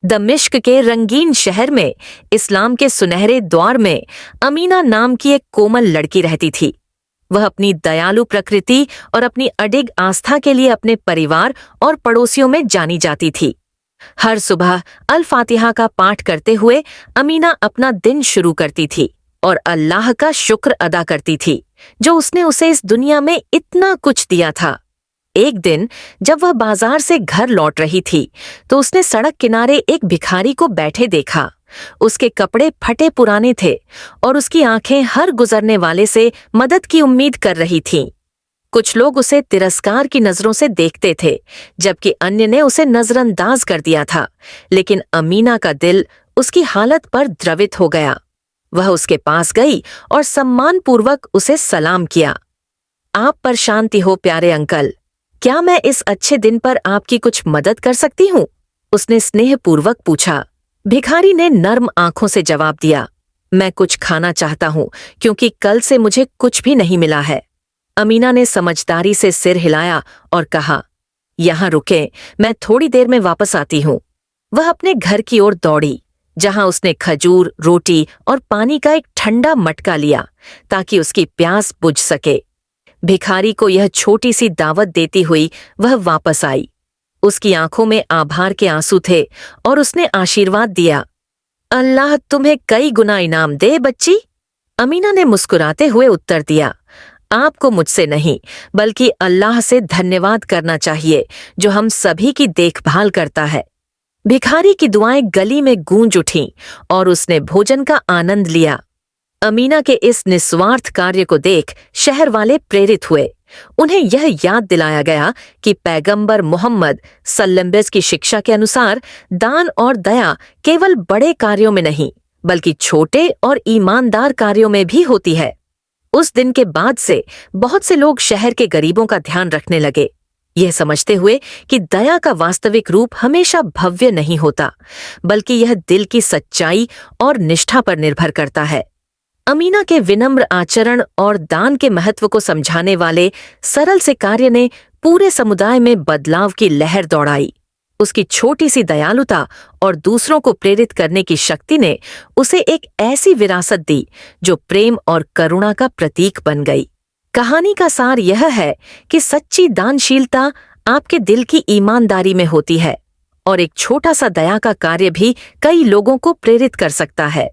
दमिश्क के रंगीन शहर में इस्लाम के सुनहरे दौर में अमीना नाम की एक कोमल लड़की रहती थी। वह अपनी दयालु प्रकृति और अपनी अडिग आस्था के लिए अपने परिवार और पड़ोसियों में जानी जाती थी। हर सुबह अल फातिहा का पाठ करते हुए अमीना अपना दिन शुरू करती थी और अल्लाह का शुक्र अदा करती थी जो उसने उसे इस दुनिया में इतना कुछ दिया था। एक दिन जब वह बाजार से घर लौट रही थी तो उसने सड़क किनारे एक भिखारी को बैठे देखा। उसके कपड़े फटे पुराने थे और उसकी आंखें हर गुजरने वाले से मदद की उम्मीद कर रही थीं। कुछ लोग उसे तिरस्कार की नजरों से देखते थे जबकि अन्य ने उसे नजरअंदाज कर दिया था, लेकिन अमीना का दिल उसकी हालत पर द्रवित हो गया। वह उसके पास गई और सम्मानपूर्वक उसे सलाम किया। आप पर शांति हो प्यारे अंकल, क्या मैं इस अच्छे दिन पर आपकी कुछ मदद कर सकती हूँ? उसने स्नेहपूर्वक पूछा। भिखारी ने नर्म आंखों से जवाब दिया, मैं कुछ खाना चाहता हूँ क्योंकि कल से मुझे कुछ भी नहीं मिला है। अमीना ने समझदारी से सिर हिलाया और कहा, यहाँ रुकें, मैं थोड़ी देर में वापस आती हूँ। वह अपने घर की ओर दौड़ी जहाँ उसने खजूर, रोटी और पानी का एक ठंडा मटका लिया ताकि उसकी प्यास बुझ सके। भिखारी को यह छोटी सी दावत देती हुई वह वापस आई। उसकी आंखों में आभार के आंसू थे और उसने आशीर्वाद दिया, अल्लाह तुम्हें कई गुना इनाम दे बच्ची। अमीना ने मुस्कुराते हुए उत्तर दिया, आपको मुझसे नहीं बल्कि अल्लाह से धन्यवाद करना चाहिए जो हम सभी की देखभाल करता है। भिखारी की दुआएं गली में गूंज उठीं और उसने भोजन का आनंद लिया। अमीना के इस निस्वार्थ कार्य को देख शहर वाले प्रेरित हुए। उन्हें यह याद दिलाया गया कि पैगंबर मोहम्मद सल्लल्लाहु की शिक्षा के अनुसार दान और दया केवल बड़े कार्यों में नहीं बल्कि छोटे और ईमानदार कार्यों में भी होती है। उस दिन के बाद से बहुत से लोग शहर के गरीबों का ध्यान रखने लगे, यह समझते हुए कि दया का वास्तविक रूप हमेशा भव्य नहीं होता बल्कि यह दिल की सच्चाई और निष्ठा पर निर्भर करता है। अमीना के विनम्र आचरण और दान के महत्व को समझाने वाले सरल से कार्य ने पूरे समुदाय में बदलाव की लहर दौड़ाई। उसकी छोटी सी दयालुता और दूसरों को प्रेरित करने की शक्ति ने उसे एक ऐसी विरासत दी जो प्रेम और करुणा का प्रतीक बन गई। कहानी का सार यह है कि सच्ची दानशीलता आपके दिल की ईमानदारी में होती है और एक छोटा सा दया का कार्य भी कई लोगों को प्रेरित कर सकता है।